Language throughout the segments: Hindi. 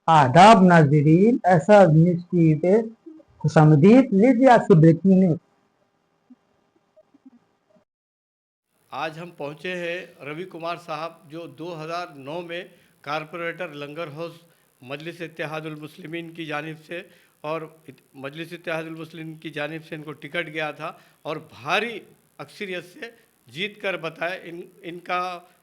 आदाब नाजरीन, ऐसा न्यूज टीवी पे खुशामदीद। लीजिए आज की ब्रेकिंग न्यूज। आज हम पहुंचे हैं रवि कुमार साहब जो 2009 में कारपोरेटर लंगर हाउस मजलिस इत्तेहादुल मुस्लिमीन की जानिब से और मजलिस इत्तेहादुल मुस्लिमीन की जानिब से इनको टिकट गया था और भारी अक्सरियत से जीत कर बताए। इनका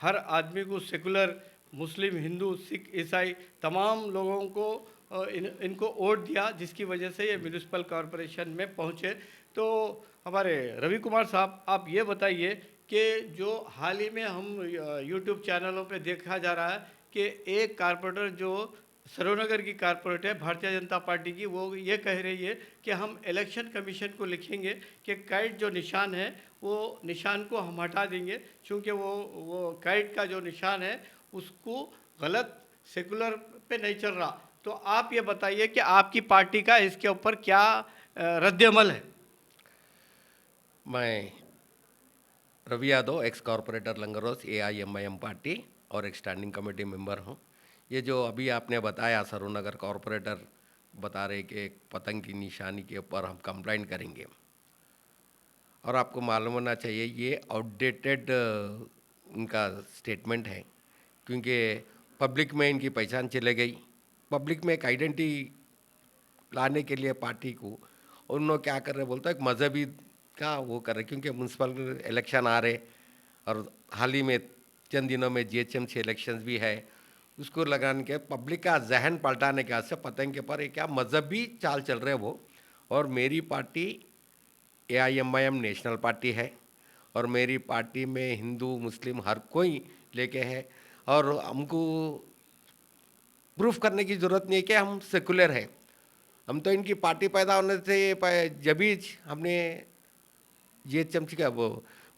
हर आदमी को सेकुलर मुस्लिम हिंदू सिख ईसाई तमाम लोगों को इनको वोट दिया, जिसकी वजह से ये म्यूनिसिपल कॉरपोरेशन में पहुँचे। तो हमारे रवि कुमार साहब, आप ये बताइए कि जो हाल ही में हम यूट्यूब चैनलों पे देखा जा रहा है कि एक कारपोरेटर जो सरोनगर की कारपोरेट है भारतीय जनता पार्टी की, वो ये कह रही है कि हम इलेक्शन कमीशन को लिखेंगे कि काइट जो निशान है वो निशान को हम हटा देंगे, क्योंकि वो काइट का जो निशान है उसको गलत सेकुलर पे नहीं चल रहा। तो आप ये बताइए कि आपकी पार्टी का इसके ऊपर क्या रद्द-ए-अमल है? मैं Ravi Yadav, ex corporator Langarhouz AIMIM party और एक स्टैंडिंग कमेटी मेंबर हूं। ये जो अभी आपने बताया सरोनगर कॉरपोरेटर बता रहे कि एक पतंग की निशानी के ऊपर हम कंप्लेंट करेंगे, और आपको मालूम होना चाहिए ये आउटडेटेड इनका स्टेटमेंट है, क्योंकि पब्लिक में इनकी पहचान चले गई। पब्लिक में एक आइडेंटिटी लाने के लिए पार्टी को उन लोग क्या कर रहे बोलते हैं, एक मजहबी का वो कर रहे, क्योंकि म्यूनसिपल इलेक्शन आ रहे और हाल ही में चंद दिनों में GHMC इलेक्शंस भी है। उसको लगाने के पब्लिक का जहन पलटाने के वास्ते पतंग के पर एक क्या मजहबी चाल चल रहे वो। और मेरी पार्टी AIMIM नेशनल पार्टी है और मेरी पार्टी में हिंदू मुस्लिम हर कोई लेके है, और हमको प्रूफ करने की ज़रूरत नहीं है कि हम सेकुलर है। हम तो इनकी पार्टी पैदा होने से जब ही हमने GHMC का वो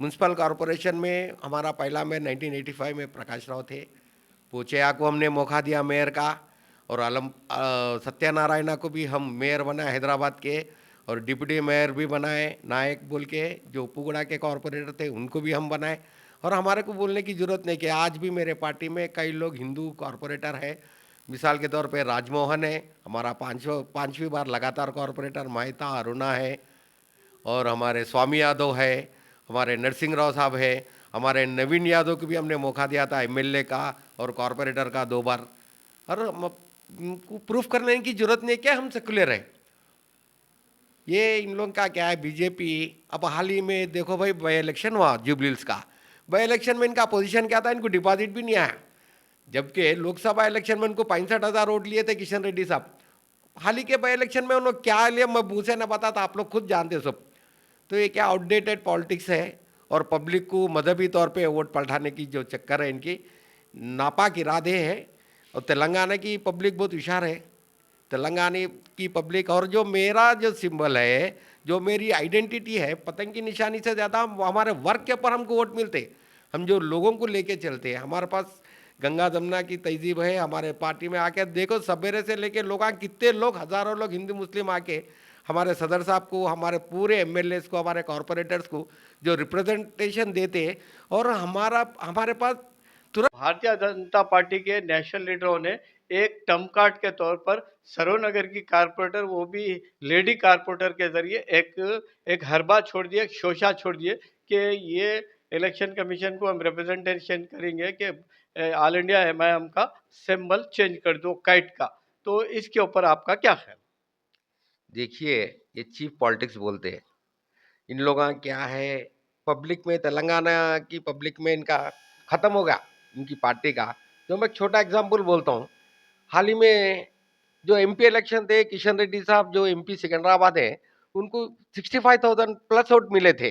म्यूनसिपल कॉरपोरेशन में हमारा पहला मेयर 1985 में प्रकाश राव थे। पोचैया को हमने मौका दिया मेयर का, और सत्यानारायणा को भी हम मेयर बनाए हैदराबाद के, और डिप्टी मेयर भी बनाए नायक बोल के जो पुगड़ा के कॉरपोरेटर थे उनको भी हम बनाए। और हमारे को बोलने की ज़रूरत नहीं कि आज भी मेरे पार्टी में कई लोग हिंदू कॉरपोरेटर है। मिसाल के तौर पे राजमोहन है हमारा पाँचवीं बार लगातार कॉरपोरेटर, महता अरुणा है, और हमारे स्वामी यादव है, हमारे नरसिंह राव साहब है, हमारे नवीन यादव को भी हमने मौका दिया था MLA का और कॉरपोरेटर का 2 बार। और प्रूफ करने की जरूरत नहीं है क्या हम सेकुलर है। ये इन लोगों का क्या है, बीजेपी अब हाल ही में देखो भाई, बाई इलेक्शन हुआ जुबलील्स का। बाई इलेक्शन में इनका पोजीशन क्या था, इनको डिपॉजिट भी नहीं आया, जबकि लोकसभा इलेक्शन में उनको 65,000 वोट लिए थे किशन रेड्डी साहब। हाल ही के बाई इलेक्शन में उन्होंने क्या लिया मैं मुँह से न बताता, आप लोग खुद जानते हो सब। तो ये क्या आउटडेटेड पॉलिटिक्स है, और पब्लिक को मजहबी तौर पे वोट पलटाने की जो चक्कर है इनकी, नापाक इरादे हैं। और तेलंगाना की पब्लिक बहुत होशियार है, तेलंगाना की पब्लिक। और जो मेरा जो सिंबल है, जो मेरी आइडेंटिटी है, पतंग की निशानी से ज़्यादा हमारे वर्क के ऊपर हमको वोट मिलते। हम जो लोगों को लेके चलते हैं, हमारे पास गंगा जमुना की तहजीब है हमारे पार्टी में। आके देखो सवेरे से लेके लोग कितने लोग, हज़ारों लोग हिंदू मुस्लिम आके हमारे सदर साहब को, हमारे पूरे MLAs को, हमारे कॉरपोरेटर्स को जो रिप्रेजेंटेशन देते हैं। और हमारे पास तुरंत भारतीय जनता पार्टी के नेशनल लीडरों ने एक टर्म कार्ड के तौर पर सरोनगर की कारपोरेटर, वो भी लेडी कारपोरेटर के जरिए एक एक हरबा छोड़ दिए, एक शोशा छोड़ दिए कि ये इलेक्शन कमीशन को हम रिप्रेजेंटेशन करेंगे कि ऑल इंडिया MIM का सिंबल चेंज कर दो काइट का। तो इसके ऊपर आपका क्या ख्याल? देखिए, ये चीप पॉलिटिक्स बोलते हैं। इन लोगों का क्या है, पब्लिक में तेलंगाना की पब्लिक में इनका खत्म हो गया, इनकी पार्टी का। जो मैं एक छोटा एग्जांपल बोलता हूँ, हाल ही में जो MP इलेक्शन थे, किशन रेड्डी साहब जो MP सिकंदराबाद है, उनको 65,000 प्लस वोट मिले थे।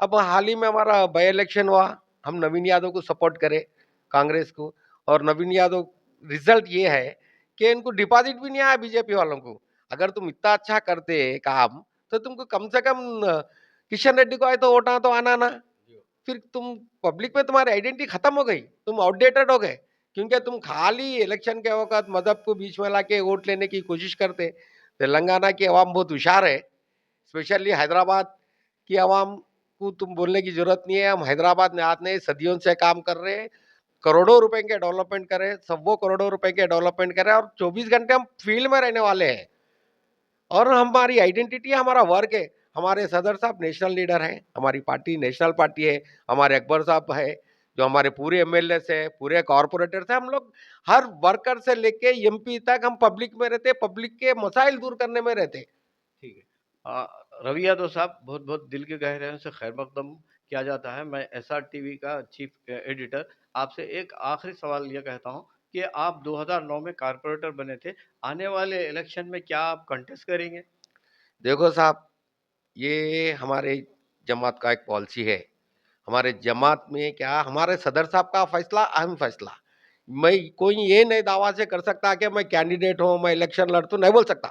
अब हाल ही में हमारा बाई इलेक्शन हुआ, हम नवीन यादव को सपोर्ट करें, कांग्रेस को। और नवीन यादव, रिजल्ट ये है कि इनको डिपॉजिट भी नहीं आया बीजेपी वालों को। अगर तुम इतना अच्छा करते काम, तो तुमको कम से कम किशन रेड्डी को आए तो वोट तो आना ना। फिर तुम पब्लिक में तुम्हारी आइडेंटिटी खत्म हो गई, तुम आउटडेटेड हो गए, क्योंकि तुम खाली इलेक्शन के वक्त मजहब को बीच में लाके वोट लेने की कोशिश करते। तेलंगाना की आवाम बहुत होशियार है, स्पेशली हैदराबाद की आवाम को तुम बोलने की जरूरत नहीं है। हम हैदराबाद में आते हैं, सदियों से काम कर रहे हैं, करोड़ों रुपए के डेवलपमेंट करें, सौ करोड़ों रुपए के डेवलपमेंट करें और 24 घंटे हम फील्ड में रहने वाले हैं और हमारी आइडेंटिटी है, हमारा वर्क है। हमारे सदर साहब नेशनल लीडर हैं, हमारी पार्टी नेशनल पार्टी है, हमारे अकबर साहब है जो हमारे पूरे एमएलए से पूरे कॉरपोरेटर से, हम लोग हर वर्कर से लेके एमपी तक हम पब्लिक में रहते, पब्लिक के मसाइल दूर करने में रहते। ठीक है। रवि यादव साहब, बहुत बहुत दिल के गहराइयों से खैर मकदम किया जाता है। मैं एसआर टीवी का चीफ एडिटर आपसे एक आखिरी सवाल ये कहता हूँ कि आप 2009 में कारपोरेटर बने थे, आने वाले इलेक्शन में क्या आप कंटेस्ट करेंगे? देखो साहब, ये हमारे जमात का एक पॉलिसी है। हमारे जमात में क्या, हमारे सदर साहब का फैसला अहम फैसला। मैं कोई ये नहीं दावा से कर सकता कि मैं कैंडिडेट हूं, मैं इलेक्शन लड़ता हूं, नहीं बोल सकता,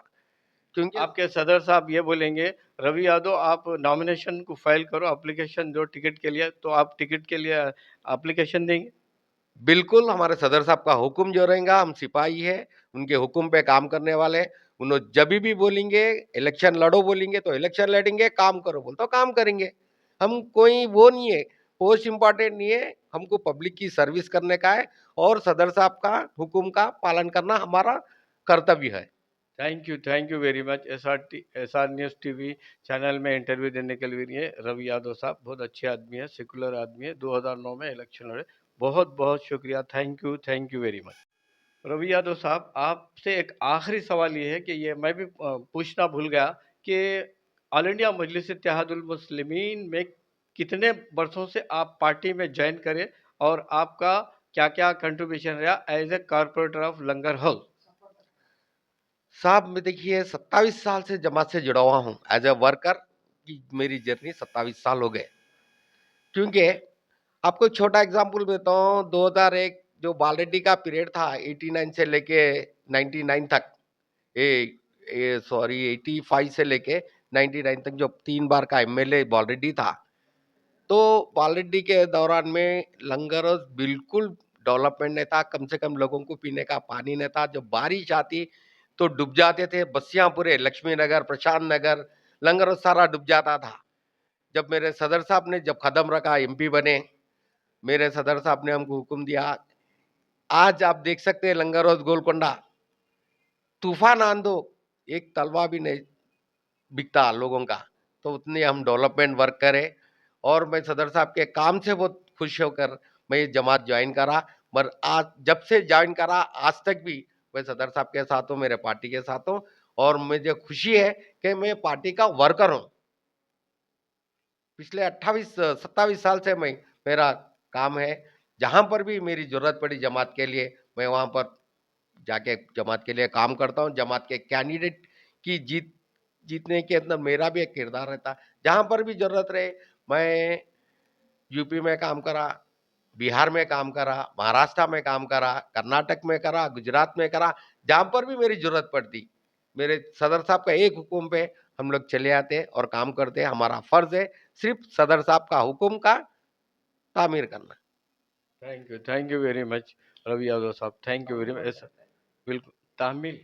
क्योंकि आपके सदर साहब ये बोलेंगे, रवि यादव आप नॉमिनेशन को फाइल करो, एप्लीकेशन दो टिकट के लिए, तो आप टिकट के लिए एप्लीकेशन देंगे? बिल्कुल हमारे सदर साहब का हुक्म जो रहेगा, हम सिपाही है, उनके हुक्म पे काम करने वाले हैं। उन्होंने जब भी बोलेंगे इलेक्शन लड़ो, बोलेंगे तो इलेक्शन लड़ेंगे, काम करो बोल तो काम करेंगे। हम कोई वो नहीं है, पोस्ट इंपॉर्टेंट नहीं है, हमको पब्लिक की सर्विस करने का है और सदर साहब का हुक्म का पालन करना हमारा कर्तव्य है। Thank you very much. SR news TV channel में इंटरव्यू देने के लिए रवि यादव साहब बहुत अच्छे आदमी है, सेकुलर आदमी है, 2009 में इलेक्शन लड़े। बहुत बहुत शुक्रिया, thank you very much. Ravi Yadav साहब, आपसे एक आखिरी सवाल ये है कि ये मैं भी पूछना भूल गया कि ऑल इंडिया मजलिस इत्तेहादुल मुस्लिमीन में कितने वर्षों से आप पार्टी में ज्वाइन करें और आपका क्या क्या कंट्रीब्यूशन रहा as a corporator of Langar House? साहब मैं देखिए 27 साल से जमात से जुड़ा हुआ हूँ एज ए वर्कर की, मेरी जर्नी 27 साल हो गए। क्योंकि आपको एक छोटा एग्जांपल देता हूँ, 2001 जो बालरेड्डी का पीरियड था 89 से लेके 99 तक, ए सॉरी 85 से लेके 99 तक जो 3 बार का एमएलए बालरेड्डी था, तो बालरेड्डी के दौरान में लंगर हाउस बिल्कुल डेवलपमेंट नहीं था, कम से कम लोगों को पीने का पानी नहीं था। जब बारिश आती तो डूब जाते थे बस्तियां, पूरे लक्ष्मी नगर, प्रशांत नगर, लंगर हाउस सारा डूब जाता था। जब मेरे सदर साहब ने जब कदम रखा, एमपी बने, मेरे सदर साहब ने हमको हुक्म दिया, आज आप देख सकते हैं लंगर हाउस गोलकोंडा, तूफान आंदो एक तलवा भी नहीं बिकता लोगों का, तो उतने हम डेवलपमेंट वर्क करें। और मैं सदर साहब के काम से बहुत खुश होकर मैं ये जमात ज्वाइन करा। पर आज जब से ज्वाइन करा आज तक भी मैं सदर साहब के साथ हूँ, मेरे पार्टी के साथ हूँ और मुझे खुशी है कि मैं पार्टी का वर्कर हूँ। पिछले 28-27 साल से मैं, मेरा काम है, जहां पर भी मेरी जरूरत पड़ी जमात के लिए, मैं वहां पर जाके जमात के लिए काम करता हूं। जमात के कैंडिडेट की जीतने के अंदर मेरा भी एक किरदार रहता है। जहां पर भी जरूरत रहे, मैं यूपी में काम करा, बिहार में काम करा, महाराष्ट्र में काम करा, कर्नाटक में करा, गुजरात में करा, जहां पर भी मेरी जरूरत पड़ती, मेरे सदर साहब का एक हुक्म पे हम लोग चले आते और काम करते। हमारा फर्ज है सिर्फ सदर साहब का हुक्म का तामीर करना। Thank you very much Ravi Yadav साहब, थैंक यू वेरी मच। बिल्कुल, तामील